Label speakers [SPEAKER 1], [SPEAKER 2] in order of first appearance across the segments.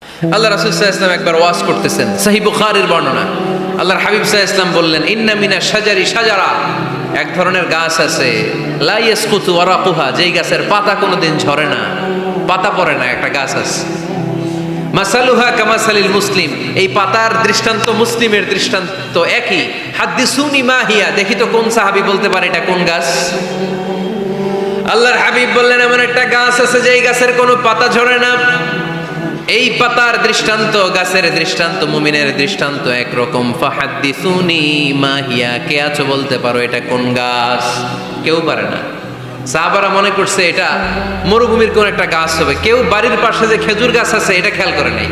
[SPEAKER 1] আল্লাহ রাসূল সাল্লাল্লাহু আলাইহি ওয়াসাল্লাম একবার ওয়াজ করতেছেন, সহিহ বুখারীর বর্ণনা। আল্লাহর হাবিব সাল্লাল্লাহু আলাইহি ওয়াসাল্লাম বললেন, ইন্না মিনাশ শাজারি শাজারা, এক ধরনের গাছ আছে, লা ইয়াসকুতু ওয়ারাকুহা, যেই গাছের পাতা কোনোদিন ঝরে না, পাতা পড়ে না, একটা গাছ আছে। মাসালুহা কামাসালিল মুসলিম, এই পাতার দৃষ্টান্ত মুসলিমের দৃষ্টান্ত একই। হাদ্দিসুনি মা হিয়া, দেখি তো কোন সাহাবী বলতে পারে এটা কোন গাছ। আল্লাহর হাবিব বললেন, এমন একটা গাছ আছে যেই গাছের কোনো পাতা ঝরে না। এই পাতার দৃষ্টান্ত, গাছের দৃষ্টান্ত, মুমিনের দৃষ্টান্ত একরকম। ফাহাদ্দিসুনি মা হিয়া, কে আছো বলতে পারো এটা কোন গাছ? কেউ পারে না। সাহাবারা মনে করছে এটা মরুভূমির কোন একটা গাছ হবে। কেউ বাড়ির পাশে যে খেজুর গাছ আছে এটা খেয়াল করে নাই,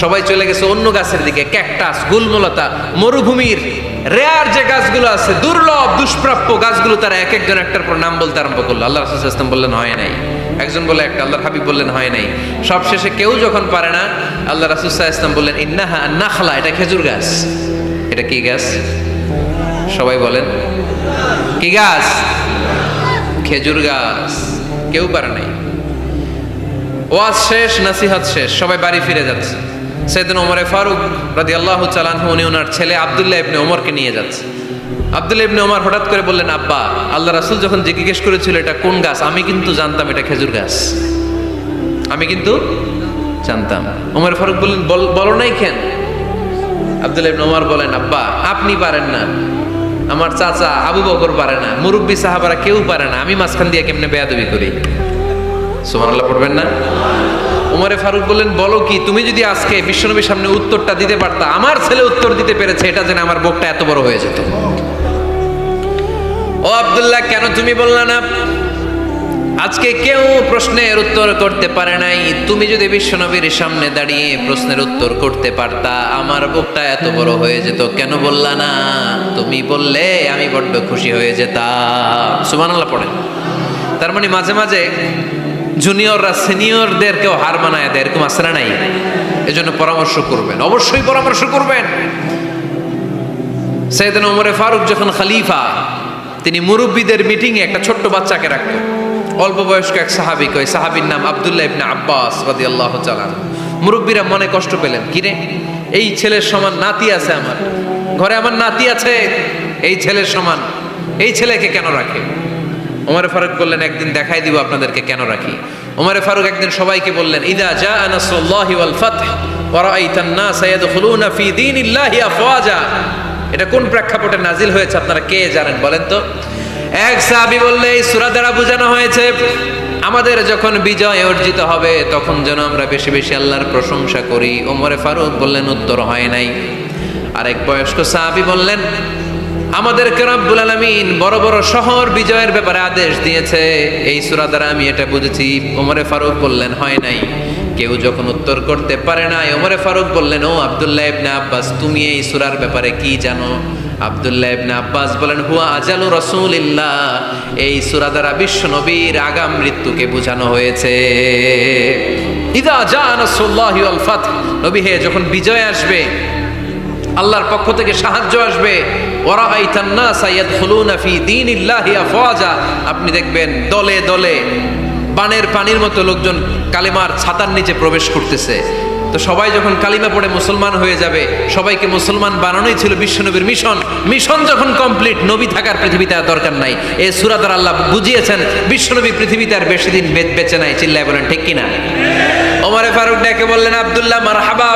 [SPEAKER 1] সবাই চলে গেছে অন্য গাছের দিকে। ক্যাকটাস, গুলমলতা, মরুভূমির রেয়ার যে গাছগুলো আছে, দুর্লভ দুষ্প্রাপ্য গাছগুলো, তারা এক একজন একটার পর নাম বলতে আরম্ভ করলো। আল্লাহ রাসূল সাল্লাল্লাহু আলাইহি ওয়াসাল্লাম বললেন হয় নাই, একজন বলে একটা, আল্লাহর হাবিব বললেন হয় নাই। সব শেষে কেউ যখন পারে না, আল্লাহ রাসূল সাল্লাল্লাহু আলাইহি ওয়াসাল্লাম বললেন ইন্নাহা নাখলা, এটা খেজুর গাছ। এটা কি গাছ? সবাই বলেন কি গাছ? খেজুর গাছ। কেউ পারে নাই। ওয়াজ শেষ, নসিহত শেষ, সবাই বাড়ি ফিরে যাচ্ছে। সাইয়েদনা ওমর ফারুক রাদিয়াল্লাহু তাআলা আনহু, উনি ওনার ছেলে আব্দুল্লাহ ইবনে ওমরকে নিয়ে যাচ্ছে। আব্দুল্লাহ ইবনে ওমর হঠাৎ করে বললেন, আব্বা, আল্লাহ রাসূল যখন জিজ্ঞেস করেছিল এটা কোন গাছ, আমি কিন্তু জানতাম এটা খেজুর গাছ, আমি কিন্তু জানতাম। ওমর ফারুক বললেন, বলো নাই কেন? আব্দুল্লাহ ইবনে ওমর বলেন, আব্বা, আপনি পারেন না, আমার চাচা আবু বকর পারে না, মুরব্বী সাহাবারা কেউ পারে না, আমি মাঝখান দিয়ে কেমনে বেয়াদবি করি? সুবহানাল্লাহ পড়বেন না? ওমরে ফারুক বললেন, বলো কি, তুমি যদি আজকে বিশ্বনবীর সামনে উত্তরটা দিতে পারতা, আমার ছেলে উত্তর দিতে পেরেছে, এটা জেনে আমার বুকটা এত বড় হয়ে যেত। ও আব্দুল্লাহ, কেন তুমি বললা না? আজকে কেউ প্রশ্নের উত্তর করতে পারে নাই, তুমি যদি বিশ্বনবীর সামনে দাঁড়িয়ে প্রশ্নের উত্তর করতে পারতা, আমার বুকটা এত বড় হয়ে যেত। কেন বললা না? তুমি বললে আমি বড্ড খুশি হয়ে যেতাম। সুবহানাল্লাহ পড়েন। তার মানে মাঝে মাঝে জুনিয়ররা সিনিয়রদেরকেও হার মানায় দেয়, এরকম আছে না নাই? এজন্য পরামর্শ করবেন, অবশ্যই পরামর্শ করবেন। সাইয়েদনা ওমর ফারুক যখন খলিফা, তিনি মুরব্বীদের মিটিংয়ে একটা ছোট্ট বাচ্চাকে রাখতেন, অল্প বয়স্ক এক সাহাবী, ওই সাহাবীর নাম আব্দুল্লাহ ইবনে আব্বাস রাদিয়াল্লাহু তাআলা। মুরব্বীরা মনে কষ্ট পেলেন, কিরে, এই ছেলের সমান নাতি আছে আমার ঘরে, আমার নাতি আছে, এই ছেলের সমান, এই ছেলেকে কেন রাখে? ওমর ফারুক বললেন, একদিন দেখাই দিব আপনাদেরকে কেন রাখি। ওমর ফারুক একদিন সবাইকে বললেন, ইদা জাআ নাসরুল্লাহি ওয়াল ফাতহ ওয়া রাআইতান নাসা ইয়াদখুলুনা ফি দীনিল্লাহি আফওয়াজা। এটা কোন প্রেক্ষাপটে নাজিল হয়েছে আপনারা কে জানেন বলেন তো? এক সাহাবী বললে, এই সূরা দ্বারা বোঝানো হয়েছে আমাদের যখন বিজয় অর্জিত হবে তখন যেন আমরা বেশি বেশি আল্লাহর প্রশংসা করি। ওমর ফারুক বললেন, উত্তর হয় নাই। আরেক বয়স্ক সাহাবী বললেন, আমাদেরকে রব্বুল আলামিন বড় বড় শহর বিজয়ের ব্যাপারে আদেশ দিয়েছে, এই সূরা দ্বারা আমি এটা বুঝেছি। ওমর ফারুক বললেন, হয় নাই। কেউ যখন উত্তর করতে পারে না, ওমর ফারুক বললেন, ও আব্দুল্লাহ ইবনে আব্বাস, তুমি এই সূরার ব্যাপারে কি জানো? আব্দুল্লাহ ইবনে আব্বাস বলেন, হুয়া আজালু রাসূলিল্লাহ, এই সূরা দ্বারা বিশ্ব নবীর আগাম মৃত্যুকে বোঝানো হয়েছে। ইদা জাআ নাসরুল্লাহি ওয়াল ফাতহ, নবী হে, যখন বিজয় আসবে, আল্লাহর পক্ষ থেকে সাহায্য আসবে, ওয়ারাআইতান নাসা ইয়াদখুলুনা ফি দীনিল্লাহি আফওয়াজা, আপনি দেখবেন দলে দলে বানের পানির মতো লোকজন কালিমার ছাতার নিচে প্রবেশ করতেছে। তো সবাই যখন কালিমা পড়ে মুসলমান হয়ে যাবে, সবাইকে মুসলমান বানানোই ছিল বিশ্বনবীর মিশন। মিশন যখন কমপ্লিট, নবী থাকার পৃথিবীতে আর দরকার নাই। এই সূরা দ্বারা আল্লাহ বুঝিয়েছেন বিশ্বনবী পৃথিবীতে আর বেশি দিন বেঁচে নাই। চিল্লায় বলেন ঠিক কিনা? ওমর ফারুক ডেকে বললেন, আব্দুল্লাহ, মারহাবা,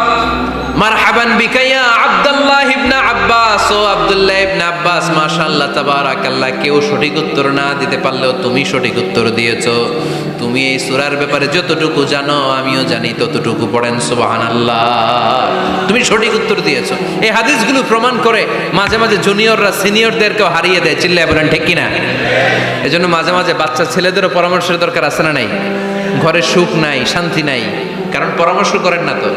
[SPEAKER 1] মারহাবান বিকা ইয়া আব্দুল্লাহ ইবনে আব্বাস। ও আব্দুল্লাহ ইবনে আব্বাস, মাশাআল্লাহ তাবারাকাল্লাহ, কেউ সঠিক উত্তর না দিতে পারলেও তুমি সঠিক উত্তর দিয়েছো। তুমি এই সূরার ব্যাপারে যতটুকু জানো আমিও জানি ততটুকু, পড়েন সুবহানাল্লাহ। তুমি সঠিক উত্তর দিয়েছো। এই হাদিসগুলো প্রমাণ করে মাঝে মাঝে জুনিয়ররা সিনিয়রদেরকেও হারিয়ে দেয়। চিল্লায় বলেন ঠিক কিনা? এজন্য মাঝে মাঝে বাচ্চা ছেলেদেরও পরামর্শের দরকার আছে না নাই? ঘরে সুখ নাই, শান্তি নাই, কারণ পরামর্শ করেন না তো।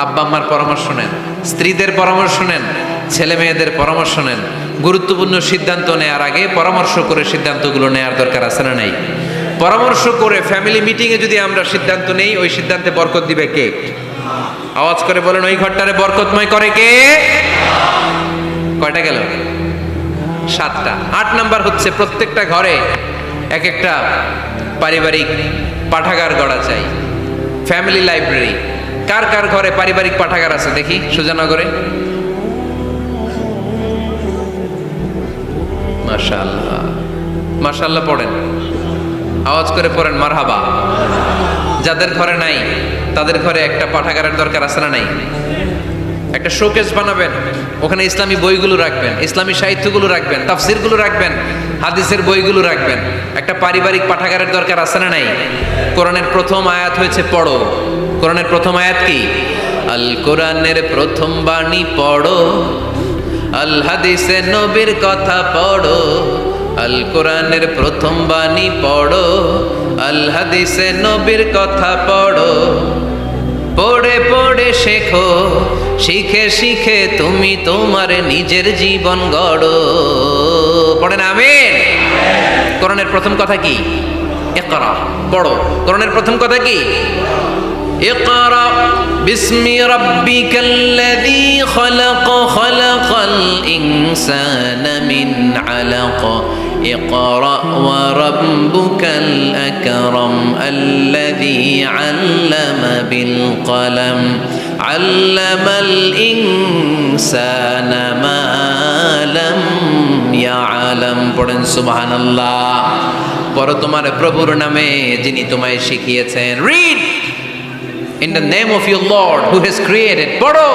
[SPEAKER 1] আব্বা আম্মার পরামর্শ নেন, স্ত্রীদের পরামর্শ নেন, ছেলে মেয়েদের পরামর্শ নেন। গুরুত্বপূর্ণ সিদ্ধান্ত নেওয়ার আগে পরামর্শ করে সিদ্ধান্তগুলো নেওয়ার দরকার আছে না নাই? পরামর্শ করে ফ্যামিলি মিটিংয়ে যদি আমরা সিদ্ধান্ত নেই, ওই সিদ্ধান্তে বরকত দিবে কে? আওয়াজ করে বলেন, ওই ঘরটারে বরকতময় করে কে? কয়টা গেল? 7টা। 8 নাম্বার হচ্ছে, প্রত্যেকটা ঘরে এক একটা পারিবারিক পাঠাগার গড়া চাই, ফ্যামিলি লাইব্রেরি। কার কার ঘরে পারিবারিক পাঠাগার আছে দেখি সুজানগরে? মাশাআল্লাহ, মাশাআল্লাহ পড়েন, আওয়াজ করে পড়েন মারহাবা। যাদের ঘরে নাই তাদের ঘরে একটা পাঠাগারের দরকার আছে না নাই? একটা শোকেস বানাবেন, ওখানে ইসলামী বইগুলো রাখবেন, ইসলামী সাহিত্যগুলো রাখবেন, তাফসিরগুলো রাখবেন, হাদিসের বইগুলো রাখবেন। একটা পারিবারিক পাঠাগারের দরকার আছে না নাই? কোরআনের প্রথম আয়াত হয়েছে পড়ো। কোরআনের প্রথম আয়াত কি? আল কোরআনের প্রথম বাণী পড়ো, আল হাদিসে নবীর কথা পড়ো। আল কোরআনের প্রথম বাণী পড়ো, আল হাদিসে নবীর কথা পড়ো। পড়ে পড়ে শেখো, শিখে শিখে তুমি তোমার নিজের জীবন গড়ো। পড়েন আমিন। কোরআনের প্রথম কথা কি? ইকরা, পড়ো। কোরআনের প্রথম কথা কি? ইকরা বিসমি রাব্বিকাল্লাযী খালাক, খালাকাল ইনসানা মিন আলাক। اقرأ وربك الأكرم الذي علم بالقلم علم الإنسان ما لم يعلم পড়েন সুবহানাল্লাহ। পড়ো তোমার প্রভুর নামে যিনি তোমায় শিখিয়েছেন। Read in the name of your Lord who has created. পড়ো,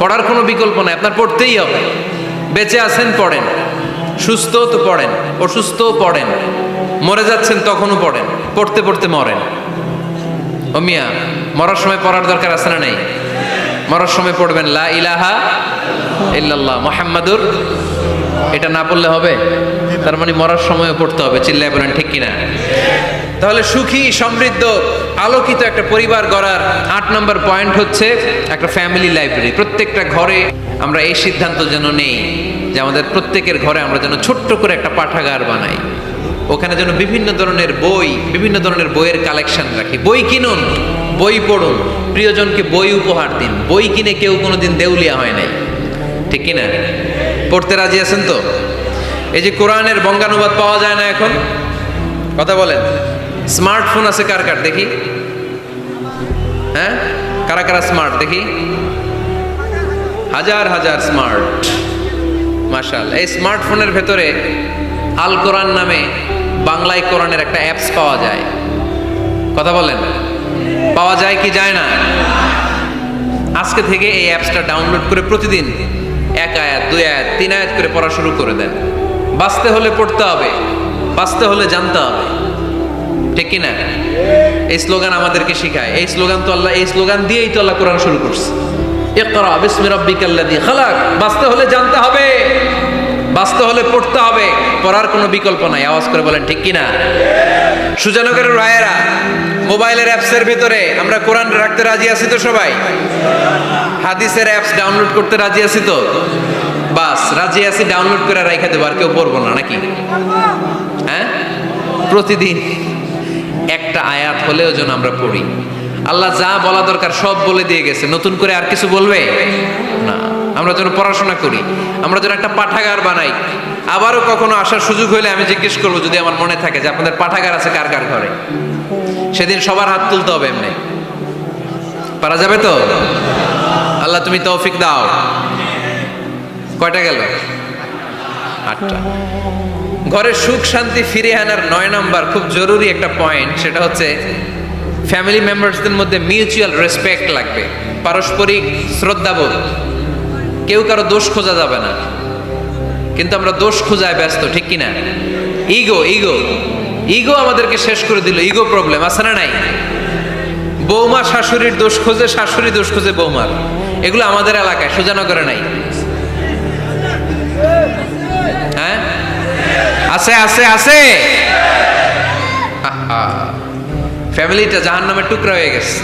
[SPEAKER 1] পড়ার কোনো বিকল্প নাই, আপনার পড়তেই হবে। বেঁচে আছেন পড়েন, সুস্থ তো পড়েন, অসুস্থ পড়েন, মরে যাচ্ছেন তখনও পড়েন, পড়তে পড়তে মরেন। ও মিয়া, মরার সময় পড়ার দরকার আছে না নাই? মরার সময় পড়বেন লা ইলাহা ইল্লাল্লাহ মুহাম্মাদুর, এটা না পড়লে হবে? তার মানে মরার সময়ও পড়তে হবে। চিল্লায় বলেন ঠিক কিনা? তাহলে সুখী, সমৃদ্ধ, আলোকিত একটা পরিবার গড়ার 8 নম্বর পয়েন্ট হচ্ছে একটা ফ্যামিলি লাইব্রেরি। প্রত্যেকটা ঘরে আমরা এই সিদ্ধান্ত যেন নেই যে আমাদের প্রত্যেকের ঘরে আমরা যেন ছোট্ট করে একটা পাঠাগার বানাই। ওখানে যেন বিভিন্ন ধরনের বই, বিভিন্ন ধরনের বইয়ের কালেকশন রাখি। বই কিনুন, বই পড়ুন, প্রিয়জনকে বই উপহার দিন। বই কিনে কেউ কোনোদিন দেউলিয়া হয় নাই, ঠিক কিনা? পড়তে রাজি আছেন তো? এই যে কোরআনের বঙ্গানুবাদ পাওয়া যায় না এখন, কথা বলেন। স্মার্টফোন আছে কার কার দেখি? হ্যাঁ, কারা কারা স্মার্ট দেখি? হাজার হাজার স্মার্ট, মাশাআল্লাহ। এই স্মার্টফোনের ভেতরে আল কোরআন নামে বাংলায় কোরআনের একটা অ্যাপস পাওয়া যায়, কথা বলেন। পাওয়া যায় কি যায় না? আজকে থেকে এই অ্যাপসটা ডাউনলোড করে প্রতিদিন 1 আয়াত 2 আয়াত 3 আয়াত করে পড়া শুরু করে দেন। বাঁচতে হলে পড়তে হবে, বাঁচতে হলে জানতে হবে, ঠিক কিনা? এই স্লোগান আমাদেরকে শেখায়। এই স্লোগান তো আল্লাহ, এই স্লোগান দিয়েই তো আল্লাহ কোরআন শুরু করছে। ইকরা বিসমি রাব্বিকাল্লাযী খালাক। বাঁচতে হলে জানতে হবে, বাঁচতে হলে পড়তে হবে, পড়ার কোনো বিকল্প নাই। আওয়াজ করে বলেন ঠিক কিনা? সুজানগরের রায়েরা, মোবাইলের অ্যাপসের ভিতরে আমরা কোরআন রাখতে রাজি আছি তো সবাই? হাদিসের অ্যাপস ডাউনলোড করতে রাজি আছি তো? বাস রাজি আছি, ডাউনলোড করে রাইখা দেবো, আর কেউ পড়বো না নাকি? হ্যাঁ, প্রতিদিন একটা আয়াত হলেও যেন আমরা পড়ি। আল্লাহ যা বলা দরকার সব বলে দিয়ে গেছে, নতুন করে আর কিছু বলবে না। আমরা যেন পড়াশোনা করি, আমরা যেন একটা পাঠাগার বানাই। আবারও কখনো আসার সুযোগ হলে আমি জিজ্ঞেস করবো, যদি আমার মনে থাকে যে আপনাদের পাঠাগার আছে কার কার ঘরে, সেদিন সবার হাত তুলতে হবে। এমনি পারা যাবে তো? আল্লাহ তুমি তৌফিক দাও। কয়টা গেল? 8টা। ঘরের সুখ শান্তি ফিরে আনার 9 নাম্বার খুব জরুরি একটা পয়েন্ট, সেটা হচ্ছে ফ্যামিলি মেম্বারসদের মধ্যে মিউচুয়াল রেসপেক্ট লাগবে, পারস্পরিক শ্রদ্ধাবোধ। কেউ কারো দোষ খোঁজা যাবে না, কিন্তু আমরা দোষ খোঁজায় ব্যস্ত, ঠিক কিনা? ইগো ইগো ইগো আমাদেরকে শেষ করে দিল। ইগো প্রবলেম আছে না নাই? বৌমা শাশুড়ির দোষ খোঁজে, শাশুড়ি দোষ খোঁজে বৌমার। এগুলো আমাদের এলাকায়, সুজানগরে নাই। হ্যাঁ, আছে আছে আছে। ফ্যামিলিটা জাহান্নামের টুকরা হয়ে গেছে।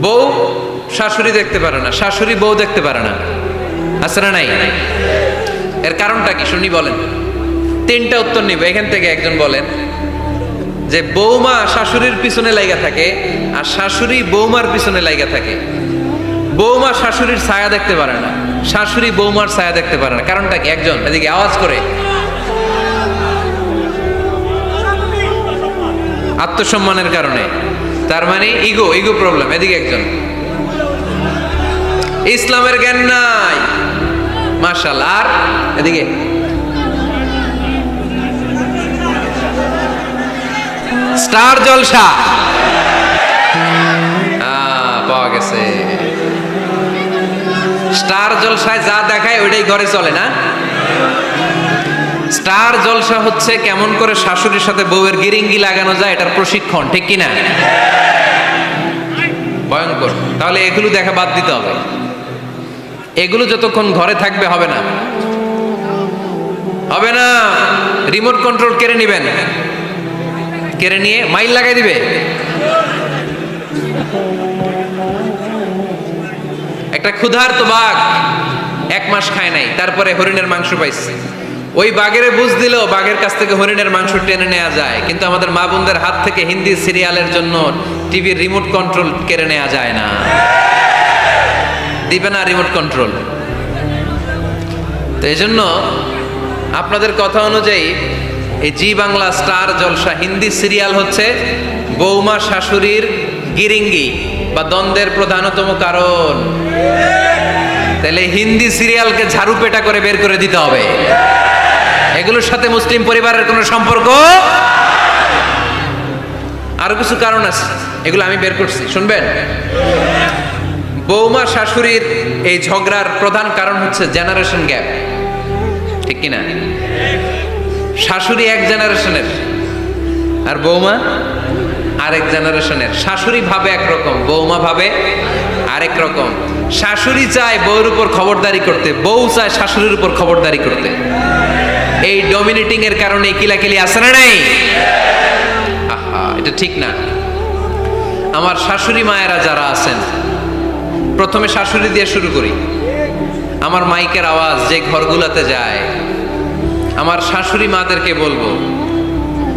[SPEAKER 1] বউ শাশুড়ি দেখতে পারে না, শাশুড়ি বউ দেখতে পারে না, আছে না নাই? এর কারণটা কি শুনি বলেন? 3টা উত্তর নিব এখান থেকে। একজন বলেন যে বৌমা শাশুড়ির পিছনে লাইগা থাকে, আর শাশুড়ি বৌমার পিছনে লাইগা থাকে। বৌমা শাশুড়ির ছায়া দেখতে পারে না, শাশুড়ি বৌমার ছায়া দেখতে পারে না। কারণটা কি? একজন এদিকে আওয়াজ করে। আত্মসম্মানের কারণে। তার মানে ইগো ইগো প্রবলেম। এদিকে একজন, ইসলামের জ্ঞান নাই, মাশাআল্লাহ। আর এদিকে স্টার জলসা, পাওয়া গেছে। স্টার জলসায় যা দেখায় ওইটাই ঘরে চলে না। স্টার জলসা হচ্ছে কেমন করে শাশুড়ির সাথে বউয়ের গিরিঙ্গি লাগানো যায়, এটার প্রশিক্ষণ, ঠিক কিনা? ভয়ঙ্কর। তাহলে এগুলো দেখা বাদ দিতে হবে। এগুলো যতক্ষণ ঘরে থাকবে হবে না, হবে না। রিমোট কন্ট্রোল কেড়ে নিবেন, কেড়ে নিয়ে মাইল লাগাই দিবে। একটা ক্ষুধার্ত বাঘ 1 মাস খায় নাই, তারপরে হরিণের মাংস পাইছে। ওই বাঘের বুঝ দিলেও বাঘের কাছ থেকে হরিণের মাংস টেনে নেওয়া যায়, কিন্তু আমাদের মা বোনদের হাত থেকে হিন্দি সিরিয়ালের জন্য টিভির রিমোট কন্ট্রোল কেড়ে নেওয়া যায় না। দিবে না রিমোট কন্ট্রোল। তো এই জন্য আপনাদের কথা অনুযায়ী এই জি বাংলা স্টার জলসা হিন্দি সিরিয়াল হচ্ছে বৌমা শাশুড়ির গিরিঙ্গি বা দ্বন্দ্বের প্রধানতম কারণ। তাহলে হিন্দি সিরিয়ালকে ঝাড়ু পেটা করে বের করে দিতে হবে। এগুলোর সাথে মুসলিম পরিবারের কোনো সম্পর্ক। আরো কিছু কারণ আছে, এগুলো আমি বের করছি, শুনবেন। বৌমা শাশুড়ির এই ঝগড়ার প্রধান কারণ হচ্ছে জেনারেশন গ্যাপ, ঠিক কিনা? শাশুড়ি এক জেনারেশনের আর বৌমা আরেক জেনারেশনের। শাশুড়ি ভাবে একরকম, বৌমা ভাবে আরেক রকম। শাশুড়ি চায় বউর উপর খবরদারি করতে, বউ চায় শাশুড়ির উপর খবরদারি করতে। এই ডমিনেটিং এর কারণে কিলাকিলি আছে না নাই? আহা, এটা ঠিক না। আমার শাশুড়ি মায়েরা যারা আছেন, প্রথমে শাশুড়ি দিয়ে শুরু করি। আমার মাইকের আওয়াজ যে ঘরগুলোতে যায়, আমার শাশুড়ি মাদেরকে বলবো,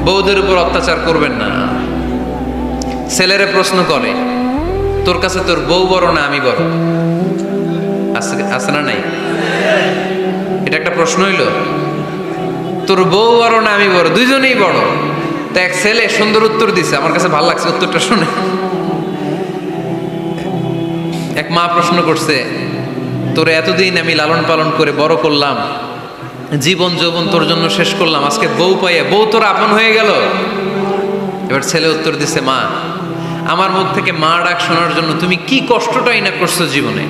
[SPEAKER 1] বউদের উপর অত্যাচার করবেন না। ছেলেরা প্রশ্ন করে, তোর কাছে তোর বউ বড় না আমি বড়? আছে না নাই? এটা একটা প্রশ্ন হইল। তোর বউ বড় না আমি বড়? দুইজনেই বড়। তো এক ছেলে সুন্দর উত্তর দিছে, আমার কাছে ভালো লাগছে উত্তরটা শুনে। এক মা প্রশ্ন করছে, তোর এতদিন আমি লালন পালন করে বড় করলাম, জীবন যৌবন তোর জন্য শেষ করলাম, আজকে বউ পাইয়া বউ তোর আপন হয়ে গেল। এবার ছেলে উত্তর দিছে, মা, আমার মুখ থেকে মা ডাক শোনার জন্য তুমি কি কষ্টটাই না করছো জীবনে।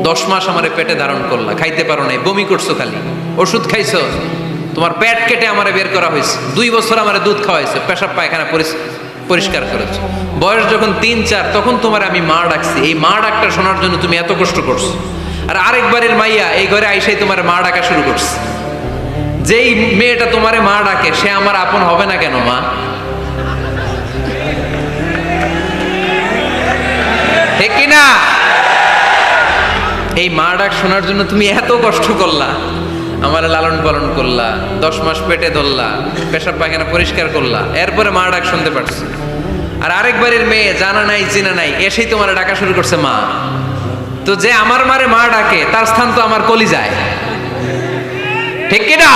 [SPEAKER 1] 10 মাস আমারে পেটে ধারণ করলা, খাইতে পারো নাই, বমি করছো, খালি ওষুধ খাইছো, তোমার পেট কেটে আমারে বের করা হয়েছে, 2 বছর আমারে দুধ খাওয়াইছো, পেশাব পায়খানা পরিষ্কার করেছো। বয়স যখন 3-4 তখন তোমার আমি মা ডাকছি। এই মা ডাকটা শোনার জন্য তুমি এত কষ্ট করছো। আর আরেকবারের মাইয়া এই ঘরে আইসাই তোমার মা ডাকা শুরু করছে। যেই মেয়েটা তোমারে মা ডাকে সে আমার আপন হবে না কেন মা? ঠিক কিনা? এই মা ডাক শোনার জন্য তুমি এত কষ্ট করলা, আমার লালন পালন করলা, 10 মাস পেটে ধরলা, পেশাব পায়খানা পরিষ্কার করলা, এরপরে মা ডাক শুনতে পারছো। আর আরেকবারের মেয়ে জানা নাই চিনা নাই এসেই তোমার ডাকা শুরু করছে মা। তো যে আমার মারে মা ডাকে তার স্থান তো আমার কলিজায়, ঠিক কিনা?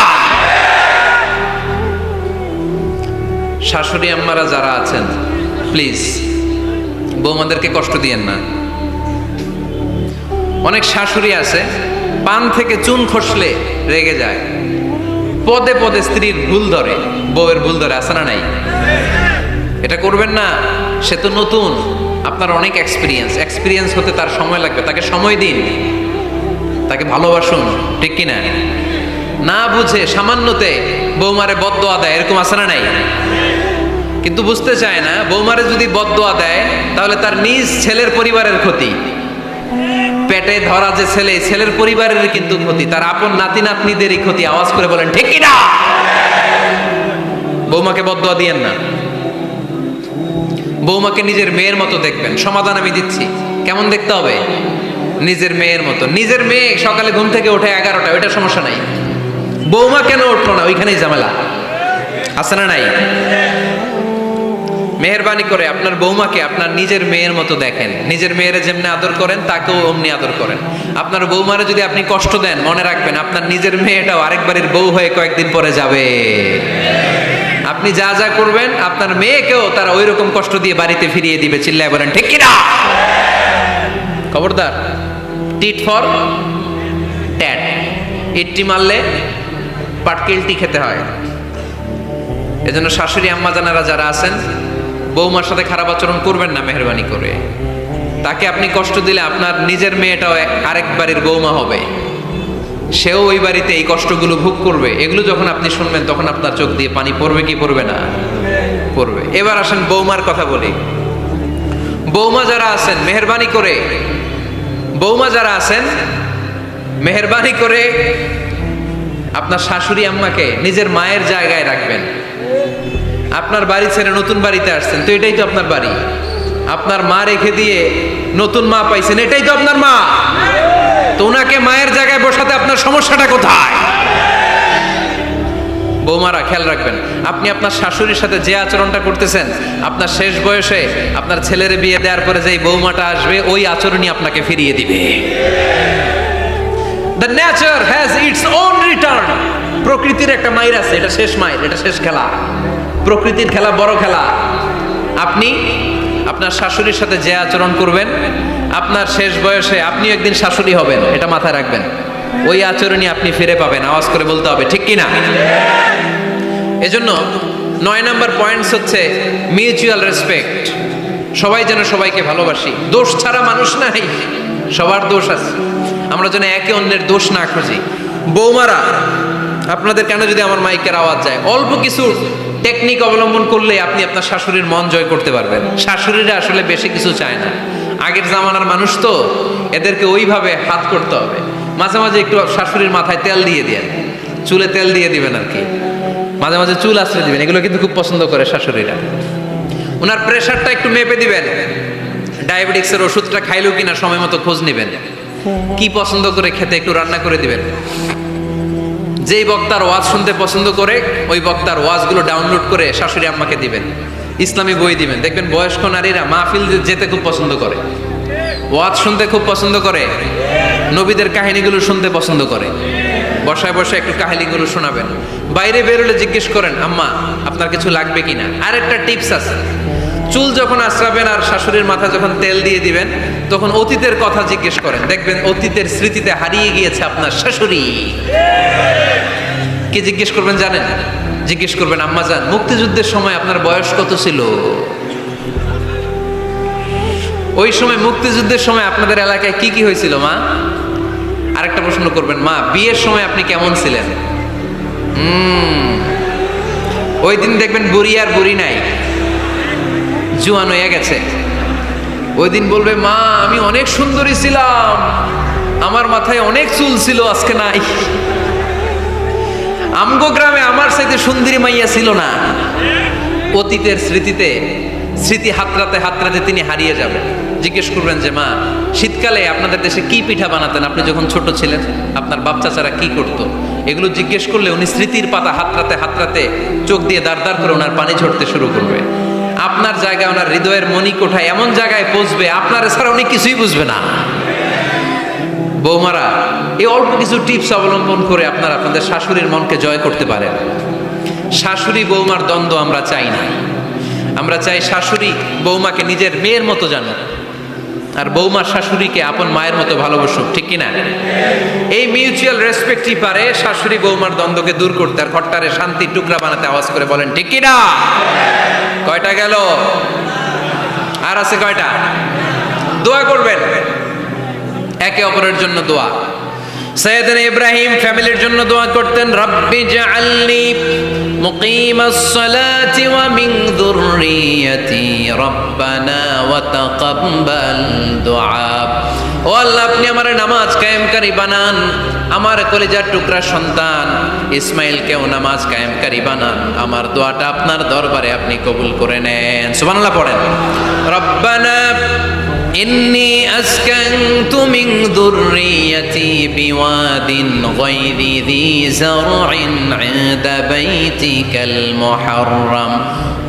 [SPEAKER 1] শাশুড়ি আম্মারা যারা আছেন, প্লিজ বৌমাদেরকে কষ্ট দিয়েন না। অনেক শাশুড়ি আছে পান থেকে চুন খসলে রেগে যায়, পদে পদে স্ত্রীর ভুল ধরে, বউয়ের ভুল ধরে, আছে না নাই? এটা করবেন না। সে তো নতুন, আপনার অনেক এক্সপিরিয়েন্স হতে তার সময় লাগবে। তাকে সময় দিন, তাকে ভালোবাসুন, ঠিক কিনা? না বুঝে সামান্যতে বৌমারে বদদোয়া দেয়, এরকম আছে না নাই? কিন্তু বুঝতে চায় না, বৌমারে যদি বদদোয়া দেয় তাহলে তার নিজ ছেলের পরিবারের ক্ষতি। পেটে ধরা যে ছেলে, ছেলের পরিবারের কিন্তু ক্ষতি, তার আপন নাতি নাতনিদেরই ক্ষতি। আওয়াজ করে বলেন ঠিক কিনা? বৌমাকে বদদোয়া দিয়েন না। বৌমাকে নিজের মেয়ের মতো দেখবেন। সমাধান আমি দিচ্ছি। কেমন দেখতে হবে? নিজের মেয়ের মতো। নিজের মেয়ে সকালে ঘুম থেকে ওঠে 11টা, ওইটা সমস্যা নাই। বৌমা কেন উঠলো না, ওইখানেই ঝামেলা, আছে না নাই? মেহেরবানি করে আপনার বৌমাকে আপনার নিজের মেয়ের মতো দেখেন। নিজের মেয়েরে যেমনি আদর করেন তাকেও অমনি আদর করেন। আপনার বৌমারে যদি আপনি কষ্ট দেন, মনে রাখবেন আপনার নিজের মেয়েটাও আরেকবারের বউ হয়ে কয়েকদিন পরে যাবে। আপনি যা যা করবেন আপনার মেয়েকেও তারা ওই রকম কষ্ট দিয়ে বাড়িতে ফিরিয়ে দিবে। চিল্লায় বলেন ঠিক কিনা? খবরদার, টিট ফর ট্যাট। ইট্টি মারলে পাটকেলটি খেতে হয়। এজন্য শাশুড়ি আম্মা জানারা যারা আছেন, বৌমার সাথে খারাপ আচরণ করবেন না মেহেরবানি করে। তাকে আপনি কষ্ট দিলে আপনার নিজের মেয়েটাও আরেক বাড়ির বৌমা হবে, সেও ওই বাড়িতে এই কষ্টগুলো ভোগ করবে। এগুলো যখন আপনি শুনবেন তখন আপনার চোখ দিয়ে পানি পড়বে কি পড়বে না? পড়বে। এবার আসেন বৌমার কথা বলি। বৌমা যারা আছেন মেহেরবানি করে, বৌমা যারা আছেন মেহেরবানি করে আপনার শাশুড়ি আম্মাকে নিজের মায়ের জায়গায় রাখবেন। আপনার বাড়ি ছেড়ে নতুন বাড়িতে আসছেন, তো এটাই তো আপনার বাড়ি। আপনার মা রেখে দিয়ে নতুন মা পাইছেন, এটাই তো আপনার মা। তো ওনাকে মায়ের জায়গায় বসাতে আপনার সমস্যাটা কোথায়? বৌমারা খেয়াল রাখবেন, আপনি আপনার শাশুড়ির সাথে যে আচরণটা করতেছেন, আপনার শেষ বয়সে আপনার ছেলের বিয়ে দেওয়ার পরে যেই বৌমাটা আসবে ওই আচরণই আপনাকে ফিরিয়ে দিবে। The nature has its own return. প্রকৃতির একটা মাইর আছে, এটা শেষ মাইর, এটা শেষ খেলা। প্রকৃতির খেলা বড় খেলা। আপনি আপনার শাশুড়ির সাথে যে আচরণ করবেন, আপনার শেষ বয়সে আপনিও একদিন শাশুড়ি হবেন, এটা মাথায় রাখবেন। ওই আচরণই আপনি ফিরে পাবেন। আওয়াজ করে বলতে হবে ঠিক কিনা? এজন্য 9 নম্বর পয়েন্টস হচ্ছে মিউচুয়াল রেসপেক্ট। সবাই যেন সবাইকে ভালোবাসি। দোষ ছাড়া মানুষ নাই, সবার দোষ আছে। আমরা যেন একে অন্যের দোষ না খুঁজি। বৌমারা, আপনাদের কেন যদি আমার মাইকের আওয়াজ যায়, অল্প কিছু টেকনিক অবলম্বন করলে আপনি আপনার শাশুড়ির মন জয় করতে পারবেন। শাশুড়িরা আসলে বেশি কিছু চায় না। আগের জামানার মানুষ তো, এদেরকে ওইভাবে হাত করতে হবে। মাঝে মাঝে একটু শাশুড়ির মাথায় তেল দিয়ে দেন, চুলে তেল দিয়ে দিবেন আর কি, মাঝে মাঝে চুল আশ্রয় দিবেন। এগুলো কিন্তু খুব পছন্দ করে শাশুড়িরা। ওনার প্রেশারটা একটু মেপে দিবেন, ডায়াবেটিক্সের ওষুধটা খাইলেও কিনা সময় মতো খোঁজ নেবেন, কি পছন্দ করে খেতে একটু রান্না করে দিবেন। যেই বক্তার ওয়াজ শুনতে পছন্দ করে ওই বক্তার ওয়াজগুলো ডাউনলোড করে শাশুড়ি আম্মাকে দিবেন। ইসলামী বই দিবেন, দেখবেন বয়স্ক নারীরা মাহফিল যেতে খুব পছন্দ করে, ওয়াজ শুনতে খুব পছন্দ করে, নবীদের কাহিনীগুলো শুনতে পছন্দ করে। বসায় বসায় একটু কাহিনীগুলো শোনাবেন। বাইরে বেরোলে জিজ্ঞেস করেন, আম্মা আপনার কিছু লাগবে কিনা। আরেকটা টিপস আছে, চুল যখন আশ্রাবেন আর শাশুড়ির মাথা যখন তেল দিয়ে দিবেন, তখন অতীতের কথা জিজ্ঞেস করেন। দেখবেন অতীতের স্মৃতিতে হারিয়ে গিয়েছে আপনার শাশুড়ি। কি জিজ্ঞেস করবেন জানেন? জিজ্ঞেস করবেন, আম্মা জান, মুক্তিযুদ্ধের সময় আপনার বয়স কত ছিল? ওই সময় মুক্তিযুদ্ধের সময় আপনাদের এলাকায় কি কি হয়েছিল মা? আরেকটা প্রশ্ন করবেন, মা বিয়ের সময় আপনি কেমন ছিলেন? ওই দিন দেখবেন বুড়ি আর বুড়ি নাই, জুয়ান হয়ে গেছে। ওই দিন বলবে, মা আমি অনেক সুন্দরী ছিলাম, আমার মাথায় অনেক চুল ছিল, আজকে নাই। আমগো গ্রামে আমার সাথে সুন্দরী মাইয়া ছিল না। অতীতের স্মৃতিতে, স্মৃতি হাতরাতে হাতরাতে তিনি হারিয়ে যাবেন। জিজ্ঞেস করবেন যে, মা শীতকালে আপনাদের দেশে কি পিঠা বানাতেন আপনি যখন ছোট ছিলেন? আপনার বাপ চাচারা কি করতো? এগুলো জিজ্ঞেস করলে উনি স্মৃতির পাতা হাতরাতে হাতরাতে চোখ দিয়ে দাঁড় দাঁড় করে ওনার পানি ঝরতে শুরু করবে। আপনার জায়গায় ওনার হৃদয়ের মণিকোঠায় এমন জায়গায় পৌঁছবে, আপনার ছাড়া উনি কিছুই বুঝবে না। বৌমারা, এই অল্প কিছু টিপস অবলম্বন করে আপনারা আপনাদের শাশুড়ির মনকে জয় করতে পারেন। শাশুড়ি বৌমার দ্বন্দ্ব আমরা চাই না। আমরা চাই শাশুড়ি বৌমাকে নিজের মেয়ের মতো জানুক, আর বৌমা শাশুড়িকে আপন মায়ের মতো ভালোবাসুক, ঠিক কিনা? এই মিউচুয়াল রেসপেক্টই পারে শাশুড়ি বৌমার দ্বন্দ্বকে দূর করতে আর ঘরটারে শান্তির টুকরা বানাতে। আওয়াজ করে বলেন ঠিক কিনা? কয়টা গেল? আর আছে কয়টা? দোয়া করবেন একে অপরের জন্য। দোয়া, সাইয়েদনা ইব্রাহিম ফ্যামিলির জন্য দোয়া করতেন, রব্বি জাআলনি মুকিমাস সালাতি ওয়া মিন যুররিয়াতি রব্বানা ওয়া তাকাব্বাল দুআ। ও আল্লাহ, আপনি আমার নামাজ কায়েমকারী বানান, আমার কলিজার টুকরা সন্তান ইসমাইলকেও নামাজ কায়েমকারী বানান। আমার দোয়াটা আপনার দরবারে আপনি কবুল করে নেন। সুবহানাল্লাহ পড়েন। রব্বানা ইন্নী আসকানতু মিন যুররিয়াতি বিওয়াদিন গায়রি যী যারইন ইনদা বাইতিকাল মুহাররাম।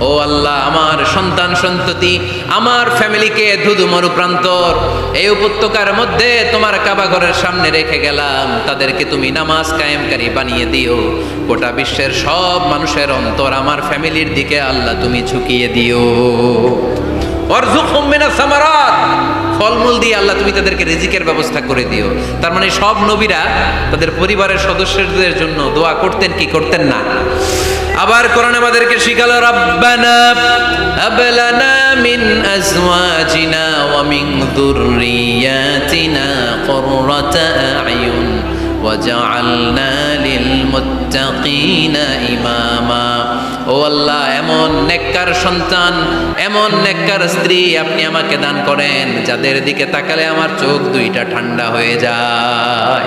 [SPEAKER 1] ও আল্লাহ, আমার সন্তান সন্ততি, আমার ফ্যামিলিকে ধুধু মরুপ্রান্তর এই উপত্যকার মধ্যে তোমার কাবা ঘরের সামনে রেখে গেলাম। তাদেরকে তুমি নামাজ কায়েমকারী বানিয়ে দিও। গোটা বিশ্বের সব মানুষের অন্তর আমার ফ্যামিলির দিকে আল্লাহ তুমি ঝুঁকিয়ে দিও। ওয়ারযুকহুম মিনাস সামারাত, ফলমূল দিয়ে আল্লাহ তুমি তাদেরকে রিজিকের ব্যবস্থা করে দিও। তার মানে সব নবীরা তাদের পরিবারের সদস্যদের জন্য দোয়া করতেন কি করতেন না? আবার কোরআন আমাদেরকে শিখালো, রাব্বানা হাব লানা মিন আজওয়াজিনা ওয়া মিন যুররিয়াতিনা কুররাতা আ'য়ুন ওয়াজআলনা লিল মুত্তাকিনা ইমামা। ও আল্লাহ, এমন নেককার সন্তান, এমন নেককার স্ত্রী আপনি আমাকে দান করেন যাদের দিকে তাকালে আমার চোখ দুইটা ঠান্ডা হয়ে যায়।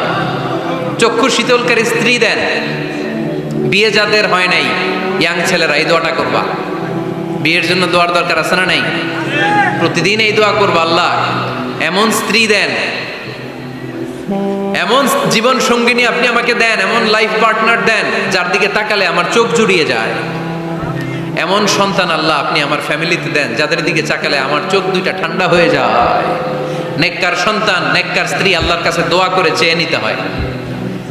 [SPEAKER 1] চক্ষু শীতলকারী স্ত্রী দেন। বিয়ে যাদের হয় নাই, ইয়াং ছেলেরা এই দোয়াটা করবা। বিয়ের জন্য দোয়ার দরকার আছে না নাই? প্রতিদিন এই দোয়া করবা, আল্লাহ এমন স্ত্রী দেন, এমন জীবন সঙ্গিনী আপনি আমাকে দেন, এমন লাইফ পার্টনার দেন যার দিকে তাকালে আমার চোখ জুড়িয়ে যায়। এমন সন্তান আল্লাহ আপনি আমার ফ্যামিলিতে দেন যাদের দিকে তাকালে আমার চোখ দুইটা ঠান্ডা হয়ে যায়। নেককার সন্তান, নেককার স্ত্রী আল্লাহর কাছে দোয়া করে চেয়ে নিতে হয়।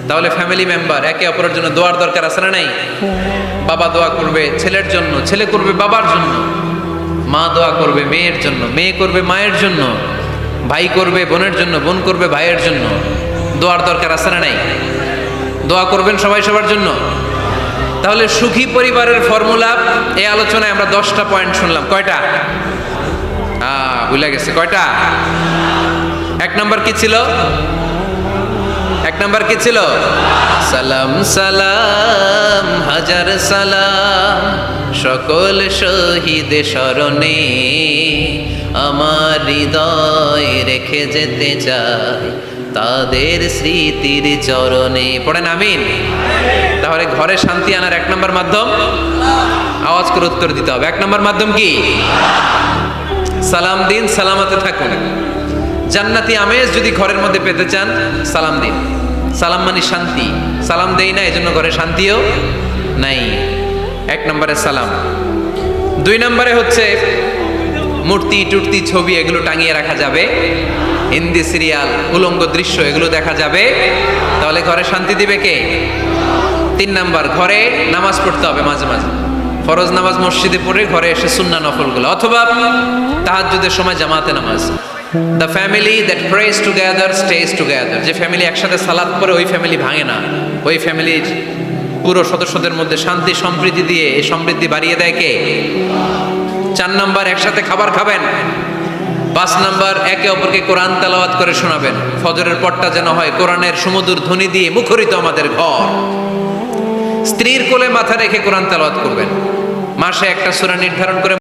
[SPEAKER 1] তাহলে ফ্যামিলি মেম্বার একে অপরের জন্য দোয়ার দরকার আছে না নাই? বাবা দোয়া করবে ছেলের জন্য, ছেলে করবে বাবার জন্য, মা দোয়া করবে মেয়ের জন্য, মেয়ে করবে মায়ের জন্য, ভাই করবে বোনের জন্য, বোন করবে ভাইয়ের জন্য। দোয়ার দরকার আছে না নাই? দোয়া করবেন সবাই সবার জন্য। তাহলে সুখী পরিবারের ফর্মুলা এই আলোচনায় আমরা 10টা পয়েন্ট শুনলাম। কয়টা? ভুলে গেছে কয়টা? এক নম্বর কি ছিল? এক নাম্বার কি ছিল? সালাম সালাম হাজার সালাম সকল শহীদ স্মরণে আমার হৃদয় রেখে যেতে চাই তাদের স্মৃতির চরণে। পড়েন আমিন। তাহলে ঘরে শান্তি আনার এক নম্বর মাধ্যম, আওয়াজ করে উত্তর দিতে হবে। এক নম্বর মাধ্যম কি? সালাম দিন, সালামতে থাকুন। জান্নাতি আমেজ যদি ঘরের মধ্যে পেতে চান, সালাম দিন। সালাম মানে শান্তি। সালাম দেই না, এজন্য ঘরে শান্তিও নাই। এক নম্বরে সালাম। দুই নম্বরে হচ্ছে মূর্তি টুর্তি ছবি এগুলো টাঙিয়ে রাখা যাবে, হিন্দি সিরিয়াল উলঙ্গ দৃশ্য এগুলো দেখা যাবে, তাহলে ঘরে শান্তি দিবে কে? তিন নাম্বার, ঘরে নামাজ পড়তে হবে মাঝে মাঝে। ফরজ নামাজ মসজিদে পড়ে ঘরে এসে সুন্নাহ নফলগুলো, অথবা তাহাজ্জুদের সময় জামাতে নামাজ। The family that prays together stays together. যে ফ্যামিলি একসাথে সালাত পড়ে ওই ফ্যামিলি ভাঙে না। ওই ফ্যামিলির পুরো সদস্যদের মধ্যে শান্তি সম্প্রীতি দিয়ে এই সমৃদ্ধি বাড়িয়ে দেয় কে? 4 নাম্বার, একসাথে খাবার খাবেন। 5 নাম্বার, একে অপরকে কোরআন তেলাওয়াত করে শোনাবেন। ফজরের পরটা যেন হয় কোরআনের সুমধুর ধ্বনি দিয়ে মুখরিত আমাদের ঘর। স্ত্রীর কোলে মাথা রেখে কোরআন তেলাওয়াত করবেন। মাসে একটা সূরা নির্ধারণ করে